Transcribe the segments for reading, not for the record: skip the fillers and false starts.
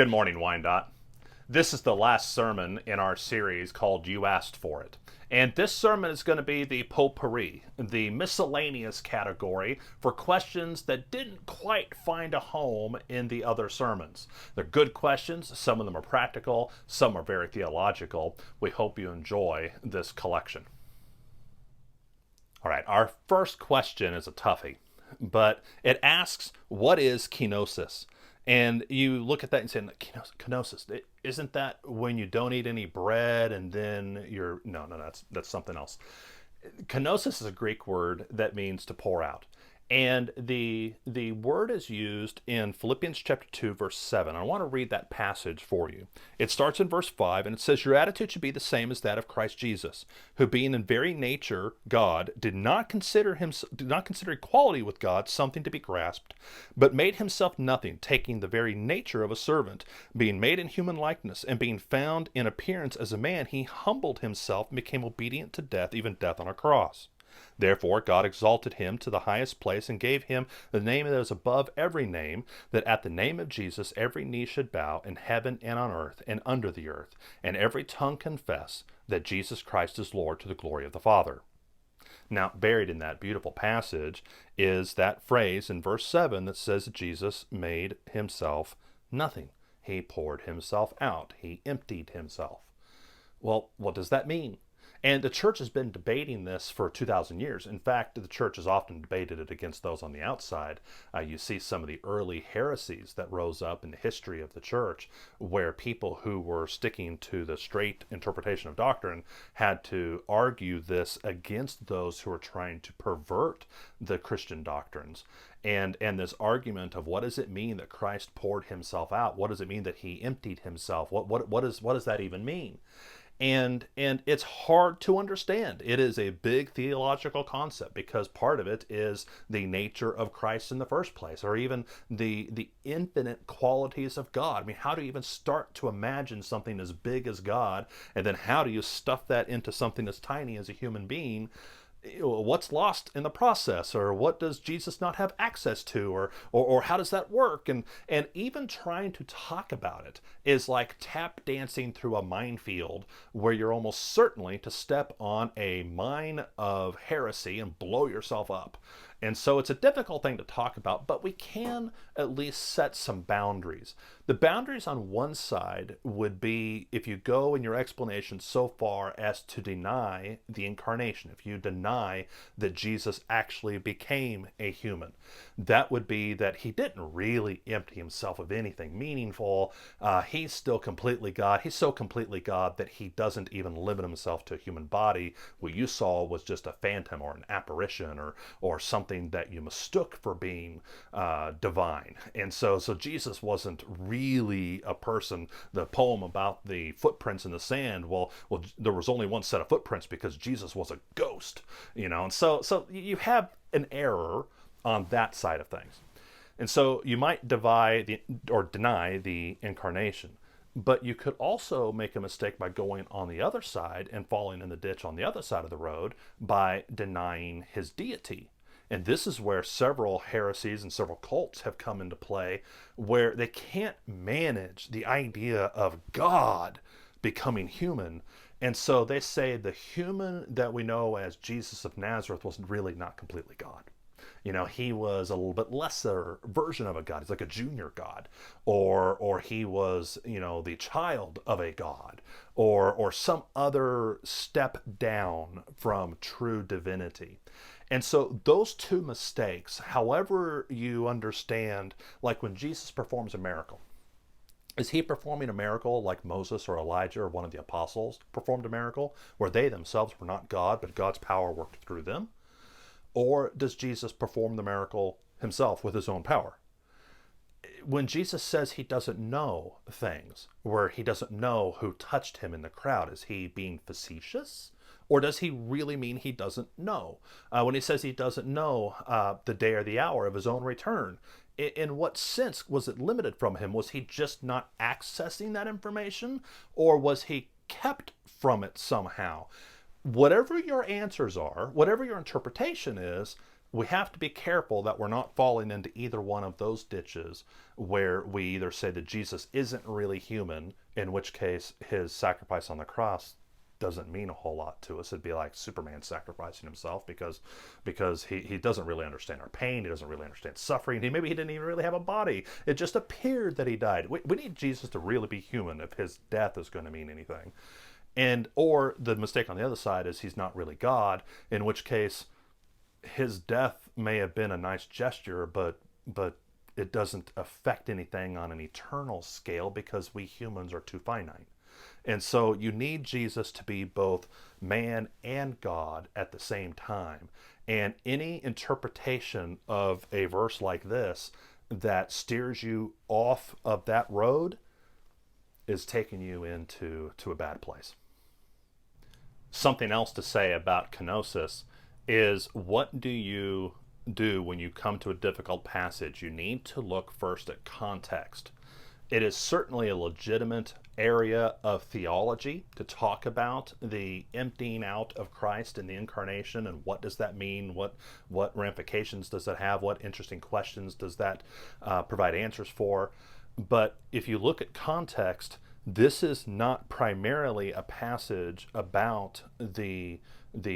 Good morning, Wyandotte. This is the last sermon in our series called You Asked For It. And this sermon is going to be the Potpourri, the miscellaneous category for questions that didn't quite find a home in the other sermons. They're good questions. Some of them are practical. Some are very theological. We hope you enjoy this collection. All right, our first question is a toughie, but it asks, what is kenosis? And you look at that and say, kenosis, isn't that when you don't eat any bread and then you're, no, that's something else. Kenosis is a Greek word that means to pour out. And the word is used in Philippians chapter 2, verse 7. I want to read that passage for you. It starts in verse 5, and it says, "Your attitude should be the same as that of Christ Jesus, who being in very nature God, did not consider equality with God something to be grasped, but made himself nothing, taking the very nature of a servant, being made in human likeness, and being found in appearance as a man, he humbled himself and became obedient to death, even death on a cross. Therefore God exalted him to the highest place and gave him the name that is above every name, that at the name of Jesus every knee should bow in heaven and on earth and under the earth, and every tongue confess that Jesus Christ is Lord, to the glory of the Father." Now, buried in that beautiful passage is that phrase in verse 7 that says that Jesus made himself nothing. He poured himself out. He emptied himself. Well, what does that mean? And the church has been debating this for 2,000 years. In fact, the church has often debated it against those on the outside. You see some of the early heresies that rose up in the history of the church, where people who were sticking to the straight interpretation of doctrine had to argue this against those who were trying to pervert the Christian doctrines. And this argument of, what does it mean that Christ poured himself out? What does it mean that he emptied himself? What does that even mean? And it's hard to understand. It is a big theological concept, because part of it is the nature of Christ in the first place, or even the infinite qualities of God. I mean, how do you even start to imagine something as big as God, and then how do you stuff that into something as tiny as a human being? What's lost in the process, or what does Jesus not have access to, or how does that work? And even trying to talk about it is like tap dancing through a minefield, where you're almost certainly to step on a mine of heresy and blow yourself up. And so it's a difficult thing to talk about, but we can at least set some boundaries. The boundaries on one side would be if you go in your explanation so far as to deny the incarnation, if you deny that Jesus actually became a human. That would be that he didn't really empty himself of anything meaningful. He's still completely God. He's so completely God that he doesn't even limit himself to a human body. What you saw was just a phantom or an apparition or something that you mistook for being divine. And so Jesus wasn't really a person. The poem about the footprints in the sand, well, there was only one set of footprints because Jesus was a ghost, and so you have an error on that side of things. And so you might deny the incarnation. But you could also make a mistake by going on the other side and falling in the ditch on the other side of the road by denying his deity. And this is where several heresies and several cults have come into play, where they can't manage the idea of God becoming human. And so they say the human that we know as Jesus of Nazareth was really not completely God. He was a little bit lesser version of a God. He's like a junior God, or he was, the child of a God, or some other step down from true divinity. And so those two mistakes, however you understand, like when Jesus performs a miracle, is he performing a miracle like Moses or Elijah or one of the apostles performed a miracle, where they themselves were not God, but God's power worked through them? Or does Jesus perform the miracle himself with his own power? When Jesus says he doesn't know things, where he doesn't know who touched him in the crowd, is he being facetious? Or does he really mean he doesn't know? When he says he doesn't know the day or the hour of his own return, in what sense was it limited from him? Was he just not accessing that information? Or was he kept from it somehow? Whatever your answers are, whatever your interpretation is, we have to be careful that we're not falling into either one of those ditches where we either say that Jesus isn't really human, in which case his sacrifice on the cross doesn't mean a whole lot to us. It'd be like Superman sacrificing himself because he doesn't really understand our pain. He doesn't really understand suffering. Maybe he didn't even really have a body. It just appeared that he died. We need Jesus to really be human if his death is going to mean anything. And or the mistake on the other side is he's not really God, in which case his death may have been a nice gesture, but it doesn't affect anything on an eternal scale because we humans are too finite. And so you need Jesus to be both man and God at the same time. And any interpretation of a verse like this that steers you off of that road is taking you into a bad place. Something else to say about kenosis is, what do you do when you come to a difficult passage? You need to look first at context. It is certainly a legitimate area of theology to talk about the emptying out of Christ in the incarnation, and what does that mean? What ramifications does that have? What interesting questions does that provide answers for? But if you look at context, this is not primarily a passage about the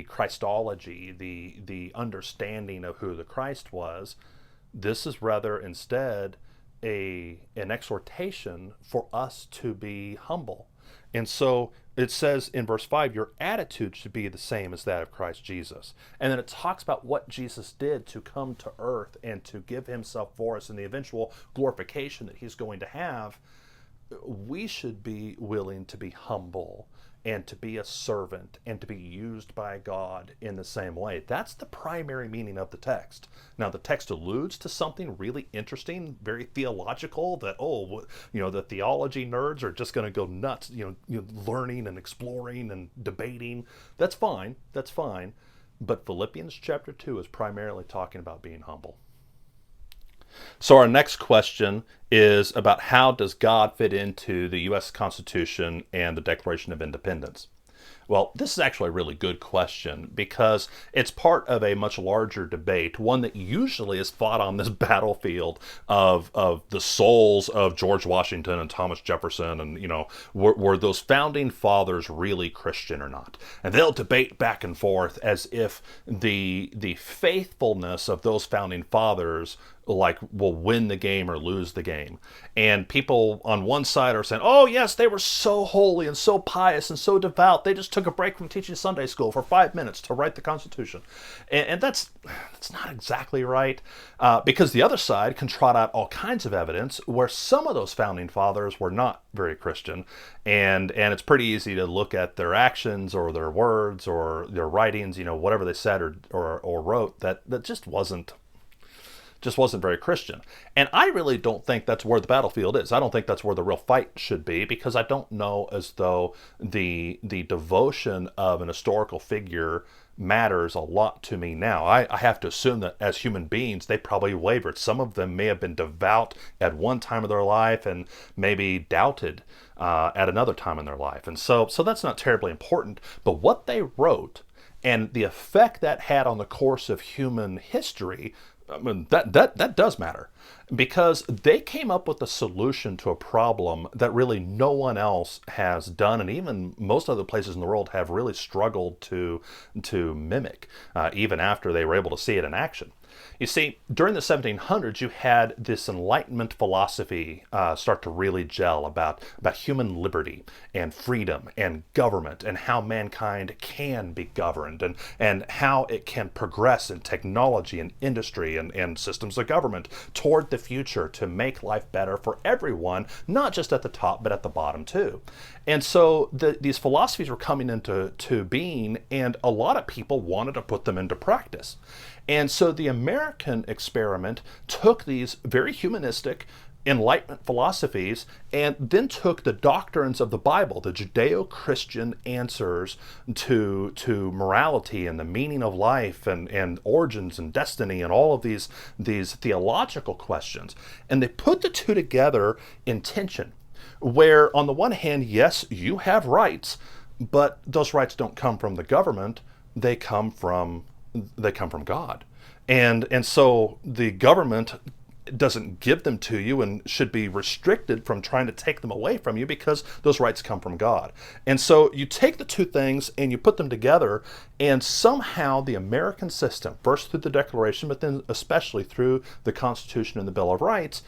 Christology, the understanding of who the Christ was. This is rather instead an exhortation for us to be humble. And so it says in verse 5, your attitude should be the same as that of Christ Jesus. And then it talks about what Jesus did to come to earth and to give himself for us and the eventual glorification that he's going to have. We should be willing to be humble and to be a servant and to be used by God in the same way. That's the primary meaning of the text. Now, the text alludes to something really interesting, very theological, that, the theology nerds are just going to go nuts, learning and exploring and debating. That's fine. But Philippians chapter 2 is primarily talking about being humble. So our next question is about, how does God fit into the U.S. Constitution and the Declaration of Independence? Well, this is actually a really good question because it's part of a much larger debate, one that usually is fought on this battlefield of the souls of George Washington and Thomas Jefferson, and were those founding fathers really Christian or not? And they'll debate back and forth as if the faithfulness of those founding fathers will win the game or lose the game. And people on one side are saying, oh yes, they were so holy and so pious and so devout, they just took a break from teaching Sunday school for 5 minutes to write the Constitution. And that's not exactly right, because the other side can trot out all kinds of evidence where some of those founding fathers were not very Christian, and it's pretty easy to look at their actions or their words or their writings, whatever they said or wrote, that just wasn't very Christian. And I really don't think that's where the battlefield is. I don't think that's where the real fight should be, because I don't know as though the devotion of an historical figure matters a lot to me now. I have to assume that as human beings, they probably wavered. Some of them may have been devout at one time of their life and maybe doubted at another time in their life. And so that's not terribly important. But what they wrote and the effect that had on the course of human history, I mean, that does matter, because they came up with a solution to a problem that really no one else has done, and even most other places in the world have really struggled to mimic, even after they were able to see it in action. You see, during the 1700s, you had this Enlightenment philosophy start to really gel about human liberty and freedom and government, and how mankind can be governed, and how it can progress in technology and industry and systems of government toward the future to make life better for everyone, not just at the top, but at the bottom too. And so these philosophies were coming into being, and a lot of people wanted to put them into practice. And so the American experiment took these very humanistic Enlightenment philosophies and then took the doctrines of the Bible, the Judeo-Christian answers to morality and the meaning of life and origins and destiny and all of these theological questions, and they put the two together in tension, where on the one hand, yes, you have rights, but those rights don't come from the government, they come from God. And so the government doesn't give them to you and should be restricted from trying to take them away from you, because those rights come from God. And so you take the two things and you put them together, and somehow the American system, first through the Declaration, but then especially through the Constitution and the Bill of Rights,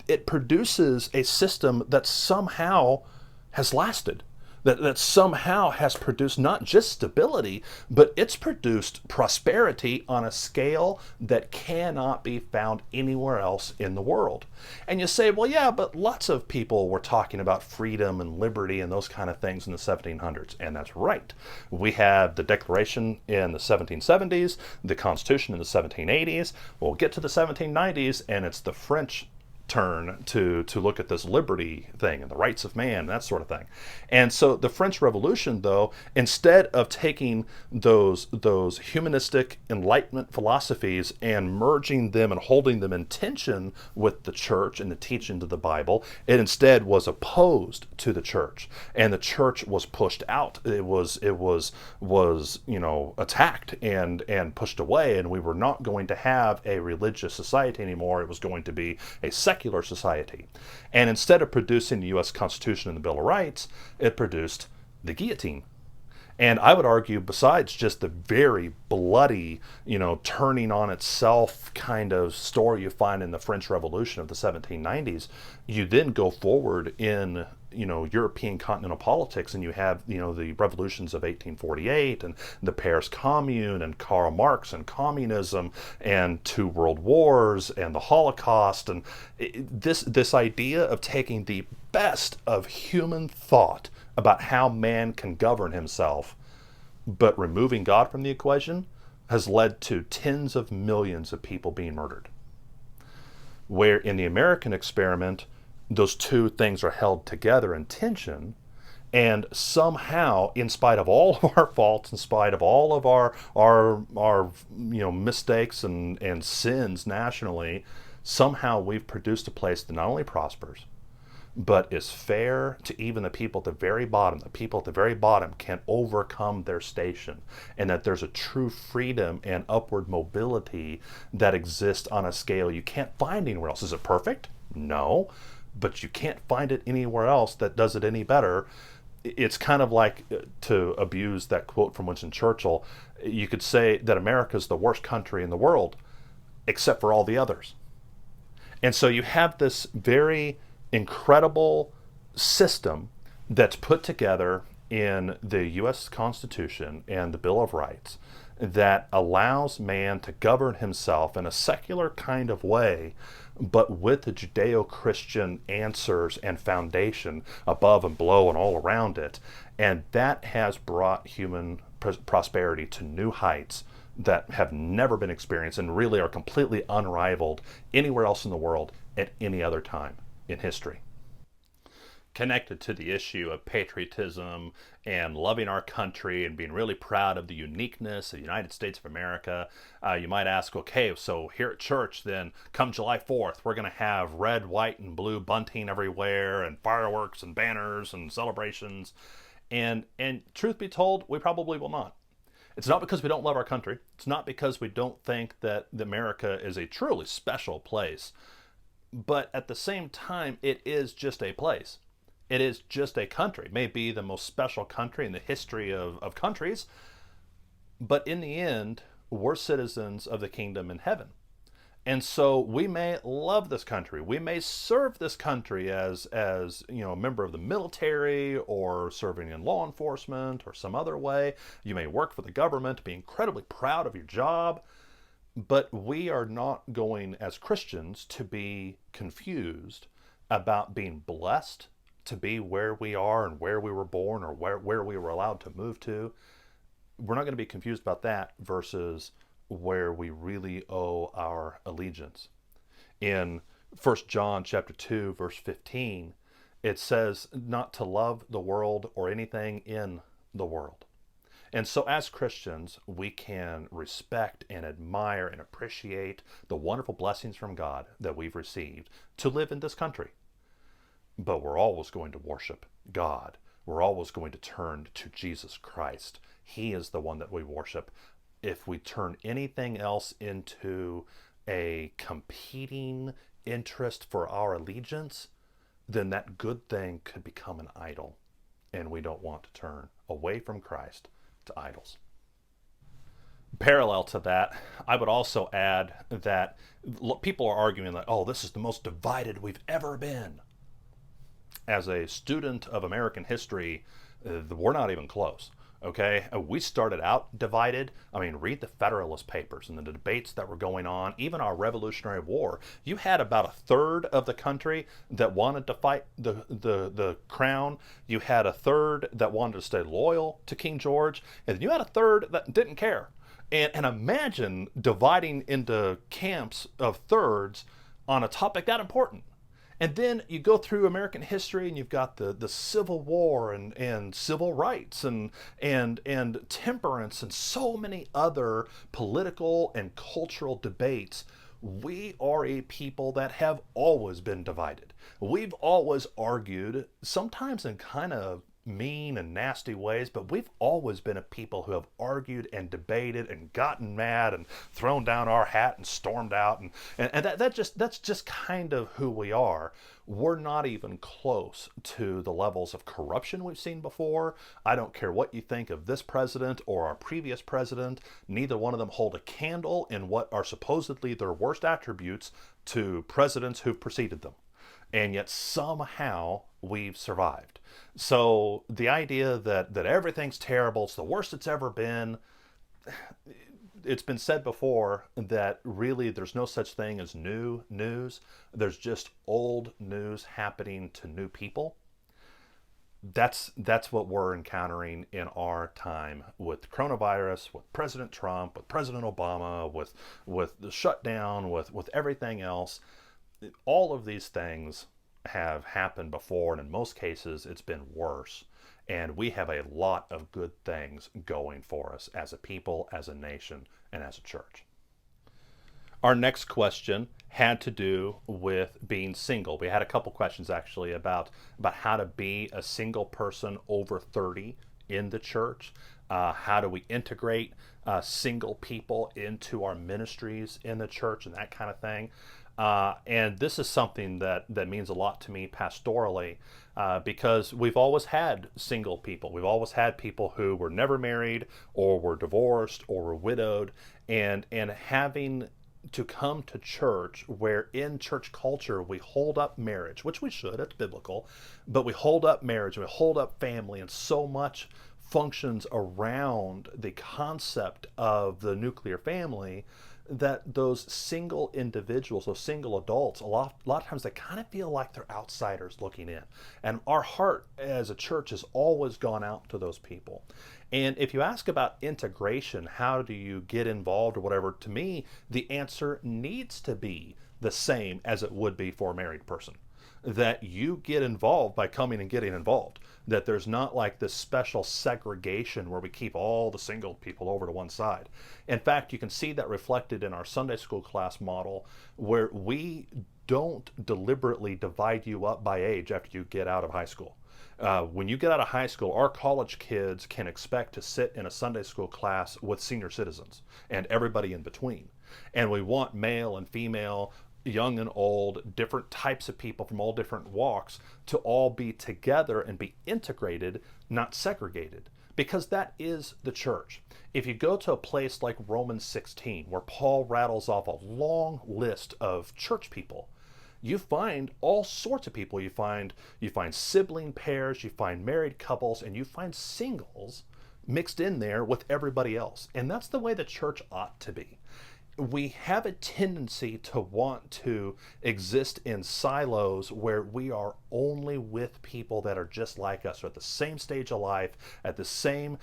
it produces a system that somehow has lasted. That somehow has produced not just stability, but it's produced prosperity on a scale that cannot be found anywhere else in the world. And you say, well, yeah, but lots of people were talking about freedom and liberty and those kind of things in the 1700s. And that's right. We have the Declaration in the 1770s, the Constitution in the 1780s. We'll get to the 1790s, and it's the French turn to look at this liberty thing and the rights of man, that sort of thing. And so the French Revolution, though, instead of taking those humanistic Enlightenment philosophies and merging them and holding them in tension with the church and the teachings of the Bible, it instead was opposed to the church, and the church was pushed out. It was attacked and pushed away, and we were not going to have a religious society anymore. It was going to be a secular society. And instead of producing the U.S. Constitution and the Bill of Rights, it produced the guillotine. And I would argue, besides just the very bloody, turning on itself kind of story you find in the French Revolution of the 1790s, you then go forward in European continental politics, and you have the revolutions of 1848 and the Paris Commune and Karl Marx and communism and two world wars and the Holocaust, and this idea of taking the best of human thought about how man can govern himself, but removing God from the equation, has led to tens of millions of people being murdered. Where in the American experiment, those two things are held together in tension, and somehow, in spite of all of our faults, in spite of all of our mistakes and sins nationally, somehow we've produced a place that not only prospers, but is fair to even the people at the very bottom. The people at the very bottom can overcome their station, and that there's a true freedom and upward mobility that exists on a scale you can't find anywhere else. Is it perfect? No, but you can't find it anywhere else that does it any better. It's kind of like, to abuse that quote from Winston Churchill, you could say that America is the worst country in the world, except for all the others. And so you have this very incredible system that's put together in the U.S. Constitution and the Bill of Rights that allows man to govern himself in a secular kind of way, but with the Judeo-Christian answers and foundation above and below and all around it. And that has brought human prosperity to new heights that have never been experienced, and really are completely unrivaled anywhere else in the world at any other time in history. Connected to the issue of patriotism and loving our country and being really proud of the uniqueness of the United States of America, you might ask, okay, so here at church then, come July 4th, we're going to have red, white, and blue bunting everywhere, and fireworks and banners and celebrations. And truth be told, we probably will not. It's not because we don't love our country. It's not because we don't think that America is a truly special place. But at the same time, it is just a place. It is just a country. It may be the most special country in the history of countries, but in the end, we're citizens of the kingdom in heaven. And so we may love this country. We may serve this country as a member of the military, or serving in law enforcement, or some other way. You may work for the government, be incredibly proud of your job. But we are not going, as Christians, to be confused about being blessed to be where we are and where we were born, or where we were allowed to move to. We're not going to be confused about that versus where we really owe our allegiance. In 1 John chapter 2, verse 15, it says not to love the world or anything in the world. And so as Christians, we can respect and admire and appreciate the wonderful blessings from God that we've received to live in this country. But we're always going to worship God. We're always going to turn to Jesus Christ. He is the one that we worship if we turn anything else into a competing interest for our allegiance, then that good thing could become an idol. And we don't want to turn away from Christ to idols. Parallel to that, I would also add that people are arguing that, oh, this is the most divided we've ever been. As a student of American history, we're not even close. Okay, we started out divided. I mean, read the Federalist Papers and the debates that were going on, even our Revolutionary War. You had about a third of the country that wanted to fight the crown. You had a third that wanted to stay loyal to King George. And you had a third that didn't care. And imagine dividing into camps of thirds on a topic that important. And then you go through American history and you've got the Civil War and civil rights and temperance and so many other political and cultural debates. We are a people that have always been divided. We've always argued, sometimes in kind of mean and nasty ways, but we've always been a people who have argued and debated and gotten mad and thrown down our hat and stormed out, and that's just kind of who we are. We're not even close to the levels of corruption we've seen before. I don't care what you think of this president or our previous president. Neither one of them hold a candle in what are supposedly their worst attributes to presidents who've preceded them. And yet somehow we've survived. So the idea that everything's terrible, it's the worst it's ever been, it's been said before that really there's no such thing as new news. There's just old news happening to new people. That's what we're encountering in our time with coronavirus, with President Trump, with President Obama, with the shutdown, with everything else. All of these things have happened before, and in most cases it's been worse. And we have a lot of good things going for us as a people, as a nation, and as a church. Our next question had to do with being single. We had a couple questions actually about how to be a single person over 30 in the church. How do we integrate single people into our ministries in the church and that kind of thing. And this is something that means a lot to me pastorally, because we've always had single people. We've always had people who were never married or were divorced or were widowed, and having to come to church where in church culture we hold up marriage, which we should, it's biblical, but we hold up marriage, we hold up family, and so much functions around the concept of the nuclear family that those single individuals, those single adults, a lot of times they kind of feel like they're outsiders looking in. And our heart as a church has always gone out to those people. And if you ask about integration, how do you get involved or whatever, to me, the answer needs to be the same as it would be for a married person. That you get involved by coming and getting involved. That there's not like this special segregation where we keep all the single people over to one side. In fact, you can see that reflected in our Sunday school class model, where we don't deliberately divide you up by age after you get out of high school. When you get out of high school, our college kids can expect to sit in a Sunday school class with senior citizens and everybody in between. And we want male and female, young and old, different types of people from all different walks to all be together and be integrated, not segregated, because that is the church. If you go to a place like Romans 16, where Paul rattles off a long list of church people, you find all sorts of people. You find sibling pairs, you find married couples, and you find singles mixed in there with everybody else. And that's the way the church ought to be. We have a tendency to want to exist in silos where we are only with people that are just like us, or at the same stage of life, at the same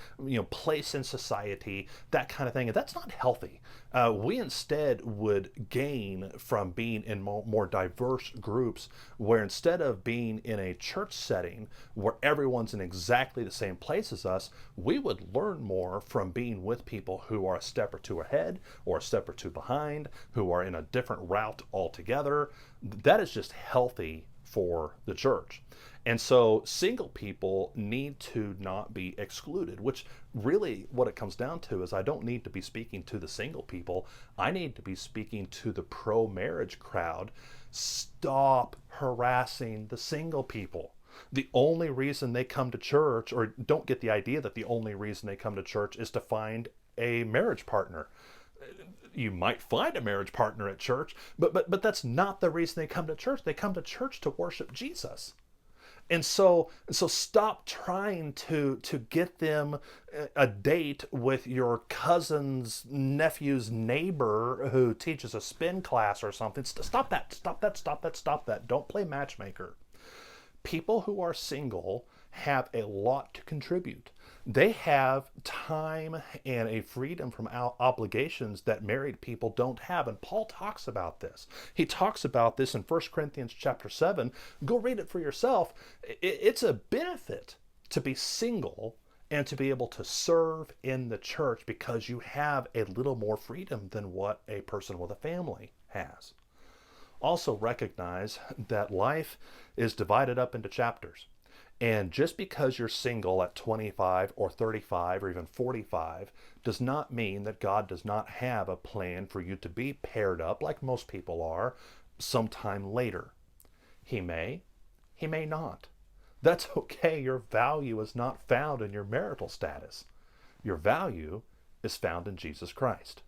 place in society, that kind of thing. And that's not healthy. We instead would gain from being in more diverse groups, where instead of being in a church setting where everyone's in exactly the same place as us, we would learn more from being with people who are a step or two ahead or a step or two behind, who are in a different route altogether. That is just healthy for the church. And so single people need to not be excluded, which really what it comes down to is I don't need to be speaking to the single people. I need to be speaking to the pro-marriage crowd. Stop harassing the single people. The only reason they come to church, or don't get the idea that the only reason they come to church is to find a marriage partner. You might find a marriage partner at church, but that's not the reason they come to church. They come to church to worship Jesus. And so stop trying to get them a date with your cousin's nephew's neighbor who teaches a spin class or something. Stop that. Stop that. Stop that. Stop that. Don't play matchmaker. People who are single have a lot to contribute. They have time and a freedom from obligations that married people don't have. And Paul talks about this. He talks about this in 1 Corinthians chapter 7. Go read it for yourself. It's a benefit to be single and to be able to serve in the church because you have a little more freedom than what a person with a family has. Also recognize that life is divided up into chapters. And just because you're single at 25 or 35 or even 45 does not mean that God does not have a plan for you to be paired up, like most people are, sometime later. He may not. That's okay. Your value is not found in your marital status. Your value is found in Jesus Christ.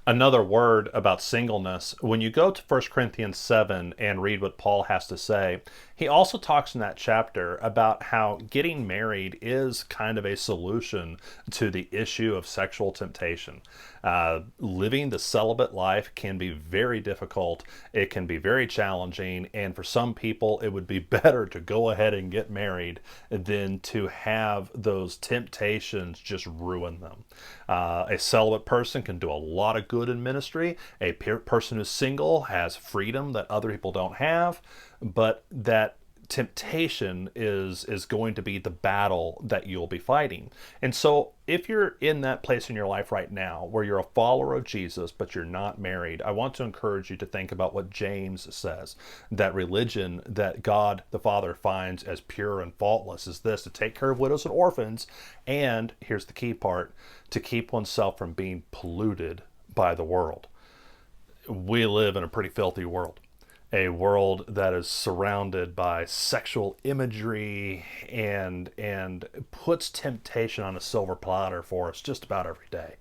Another word about singleness, when you go to 1 Corinthians 7 and read what Paul has to say, he also talks in that chapter about how getting married is kind of a solution to the issue of sexual temptation. Living the celibate life can be very difficult. It can be very challenging. And for some people, it would be better to go ahead and get married than to have those temptations just ruin them. A celibate person can do a lot of good in ministry. A person who's single has freedom that other people don't have, but that temptation is going to be the battle that you'll be fighting. And so if you're in that place in your life right now where you're a follower of Jesus but you're not married, I want to encourage you to think about what James says, that religion that God the Father finds as pure and faultless is this: to take care of widows and orphans, and here's the key part, to keep oneself from being polluted by the world. We live in a pretty filthy world. A world that is surrounded by sexual imagery and puts temptation on a silver platter for us just about every day.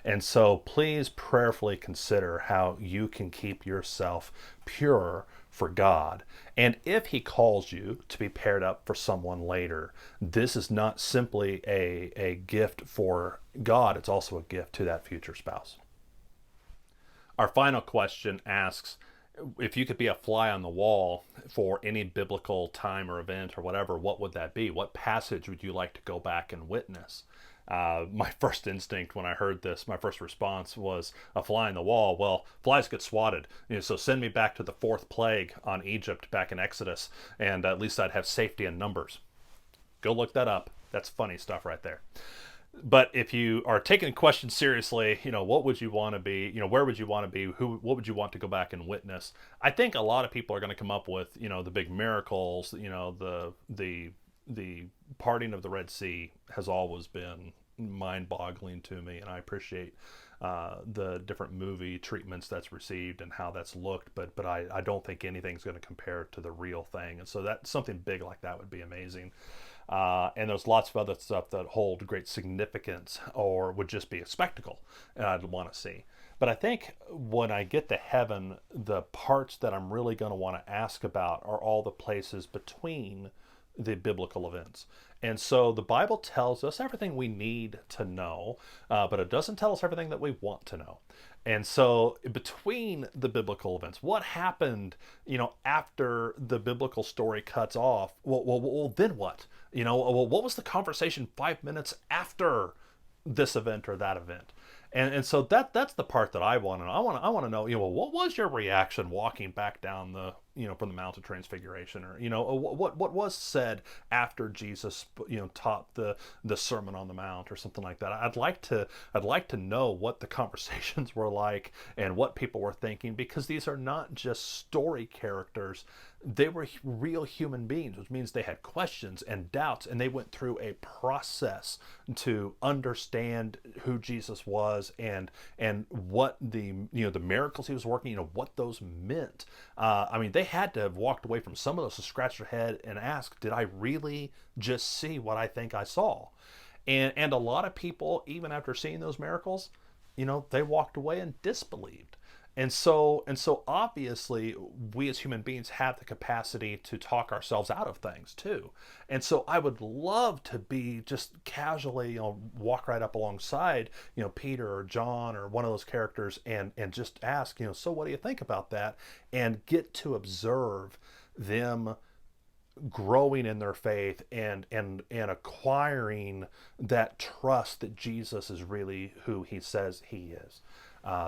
And so please prayerfully consider how you can keep yourself pure for God. And if he calls you to be paired up for someone later, this is not simply a gift for God, it's also a gift to that future spouse. Our final question asks, if you could be a fly on the wall for any biblical time or event or whatever, what would that be? What passage would you like to go back and witness? My first instinct when I heard this, my first response was a fly on the wall. Well, flies get swatted, so send me back to the fourth plague on Egypt back in Exodus, and at least I'd have safety in numbers. Go look that up. That's funny stuff right there. But if you are taking the question seriously, what would you want to be? Where would you want to be? What would you want to go back and witness? I think a lot of people are going to come up with, the big miracles. The parting of the Red Sea has always been mind-boggling to me, and I appreciate the different movie treatments that's received and how that's looked. But I don't think anything's going to compare to the real thing, and so that something big like that would be amazing. And there's lots of other stuff that hold great significance or would just be a spectacle and I'd want to see. But I think when I get to heaven, the parts that I'm really going to want to ask about are all the places between the biblical events. And so the Bible tells us everything we need to know, but it doesn't tell us everything that we want to know. And so between the biblical events, what happened, after the biblical story cuts off? Well, then what? What was the conversation 5 minutes after this event or that event? And so that's the part that I want to know. I want to know, what was your reaction walking back down the, from the Mount of Transfiguration, or, what was said after Jesus, taught the Sermon on the Mount or something like that. I'd like to know what the conversations were like and what people were thinking, because these are not just story characters. They were real human beings, which means they had questions and doubts, and they went through a process to understand who Jesus was and what the miracles he was working, what those meant. I mean, they had to have walked away from some of those to scratch their head and ask, did I really just see what I think I saw? And a lot of people, even after seeing those miracles, they walked away and disbelieved. And so obviously we as human beings have the capacity to talk ourselves out of things too. And so I would love to be just casually, walk right up alongside, Peter or John or one of those characters and just ask, so what do you think about that? And get to observe them growing in their faith and acquiring that trust that Jesus is really who he says he is.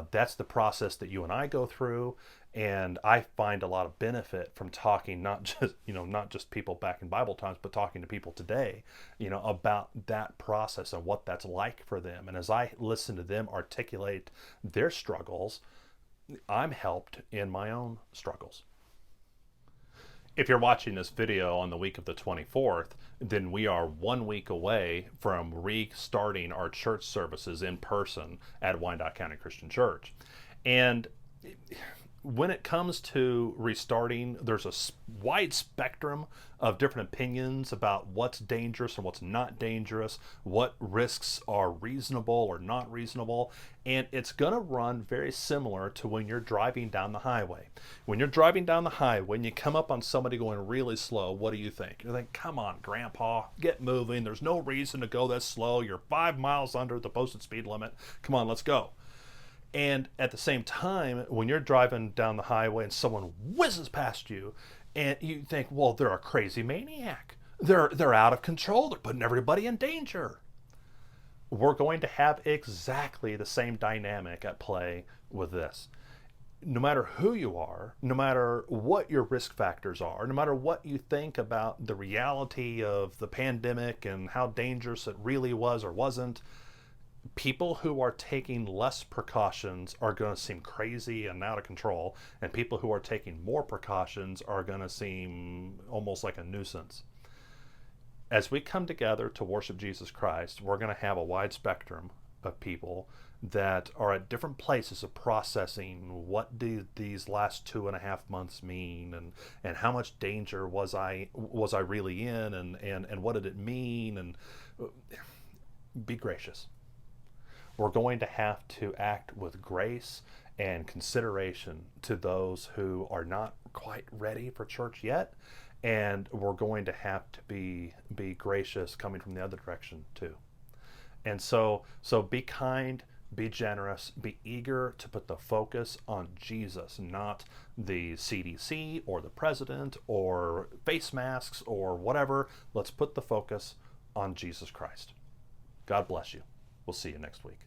That's the process that you and I go through, and I find a lot of benefit from talking not just people back in Bible times, but talking to people today, about that process and what that's like for them. And as I listen to them articulate their struggles, I'm helped in my own struggles. If you're watching this video on the week of the 24th, then we are 1 week away from restarting our church services in person at Wyandotte County Christian Church. And when it comes to restarting, there's a wide spectrum of different opinions about what's dangerous and what's not dangerous, what risks are reasonable or not reasonable, and it's going to run very similar to when you're driving down the highway. When you're driving down the highway and you come up on somebody going really slow, what do you think? You think, come on, Grandpa, get moving. There's no reason to go that slow. You're 5 miles under the posted speed limit. Come on, let's go. And at the same time, when you're driving down the highway and someone whizzes past you, and you think, well, they're a crazy maniac. They're out of control. They're putting everybody in danger. We're going to have exactly the same dynamic at play with this. No matter who you are, no matter what your risk factors are, no matter what you think about the reality of the pandemic and how dangerous it really was or wasn't, people who are taking less precautions are going to seem crazy and out of control, and people who are taking more precautions are going to seem almost like a nuisance. As we come together to worship Jesus Christ, we're going to have a wide spectrum of people that are at different places of processing what do these last 2.5 months mean, and how much danger was I really in, and what did it mean, and be gracious. We're going to have to act with grace and consideration to those who are not quite ready for church yet, and we're going to have to be gracious coming from the other direction too. And so be kind, be generous, be eager to put the focus on Jesus, not the CDC or the president or face masks or whatever. Let's put the focus on Jesus Christ. God bless you. We'll see you next week.